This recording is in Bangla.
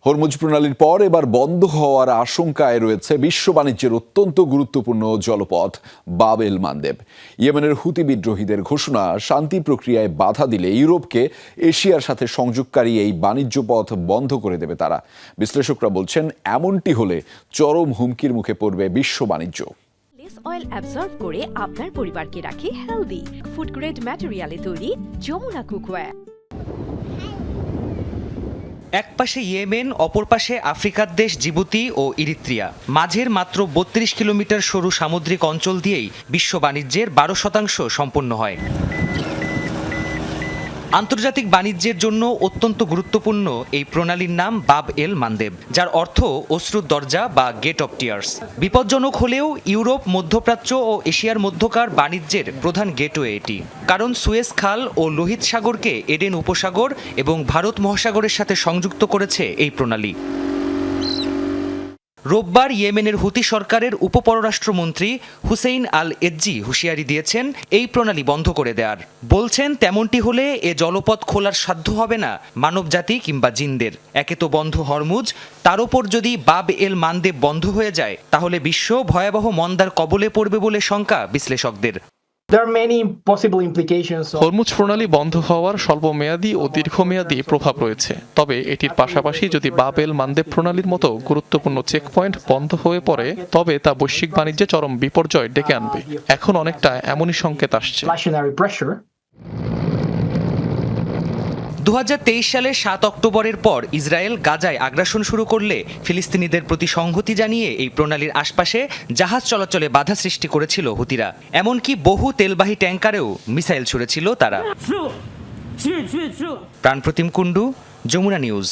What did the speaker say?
হরমুজ প্রণালীর পর এবার বন্ধ হওয়ার আশঙ্কায় রয়েছে বিশ্ব বাণিজ্যের অত্যন্ত গুরুত্বপূর্ণ জলপথ বাব এল মান্দেব। ইয়েমেনের হুতি বিদ্রোহীদের ঘোষণা শান্তি প্রক্রিয়ায় বাধা দিলে ইউরোপকে এশিয়ার সাথে সংযোগকারী এই বাণিজ্য পথ বন্ধ করে দেবে তারা। বিশ্লেষকরা বলছেন এমনটি হলে চরম হুমকির মুখে পড়বে বিশ্ব বাণিজ্য। অয়েল অ্যাবজর্ব করে আপনার পরিবারকে রাখে হেলদি ফুড গ্রেড ম্যাটেরিয়ালে তৈরি যমুনা কুকওয়্যার। একপাশে ইয়েমেন, অপর পাশে আফ্রিকার দেশ জিবুতি ও ইরিত্রিয়া। মাঝের মাত্র ৩২ কিলোমিটার সরু সামুদ্রিক অঞ্চল দিয়েই বিশ্ব বাণিজ্যের ১২% সম্পন্ন হয়। আন্তর্জাতিক বাণিজ্যের জন্য অত্যন্ত গুরুত্বপূর্ণ এই প্রণালীর নাম বাব এল মান্দেব, যার অর্থ অশ্রুর দরজা বা গেট অফ টিয়ার্স। বিপজ্জনক হলেও ইউরোপ, মধ্যপ্রাচ্য ও এশিয়ার মধ্যকার বাণিজ্যের প্রধান গেটওয়ে এটি, কারণ সুয়েজ খাল ও লোহিত সাগরকে এডেন উপসাগর এবং ভারত মহাসাগরের সাথে সংযুক্ত করেছে এই প্রণালী। রোববার ইয়েমেনের হুতি সরকারের উপপররাষ্ট্রমন্ত্রী হুসেইন আল এজ্জি হুঁশিয়ারি দিয়েছেন এই প্রণালী বন্ধ করে দেওয়ার। বলছেন তেমনটি হলে এ জলপথ খোলার সাধ্য হবে না মানবজাতি কিংবা জিনদের। একে তো বন্ধ হরমুজ, তার ওপর যদি বাব এল মান্দেব বন্ধ হয়ে যায় তাহলে বিশ্ব ভয়াবহ মন্দার কবলে পড়বে বলে শঙ্কা বিশ্লেষকদের। হরমুজ প্রণালী বন্ধ হওয়ার স্বল্পমেয়াদী ও দীর্ঘমেয়াদী প্রভাব রয়েছে, তবে এটির পাশাপাশি যদি বাব এল মান্দেব প্রণালীর মতো গুরুত্বপূর্ণ চেকপয়েন্ট বন্ধ হয়ে পড়ে তবে তা বৈশ্বিক বাণিজ্যে চরম বিপর্যয় ডেকে আনবে। এখন অনেকটা এমনই সংকেত আসছে। ২০২৩ সালের ৭ অক্টোবরের পর ইসরায়েল গাজায় আগ্রাসন শুরু করলে ফিলিস্তিনিদের প্রতি সংহতি জানিয়ে এই প্রণালীর আশপাশে জাহাজ চলাচলে বাধা সৃষ্টি করেছিল হুতিরা। এমনকি বহু তেলবাহী ট্যাঙ্কারেও মিসাইল ছুড়েছিল তারা। প্রাণপ্রতিম কুণ্ডু, যমুনা নিউজ।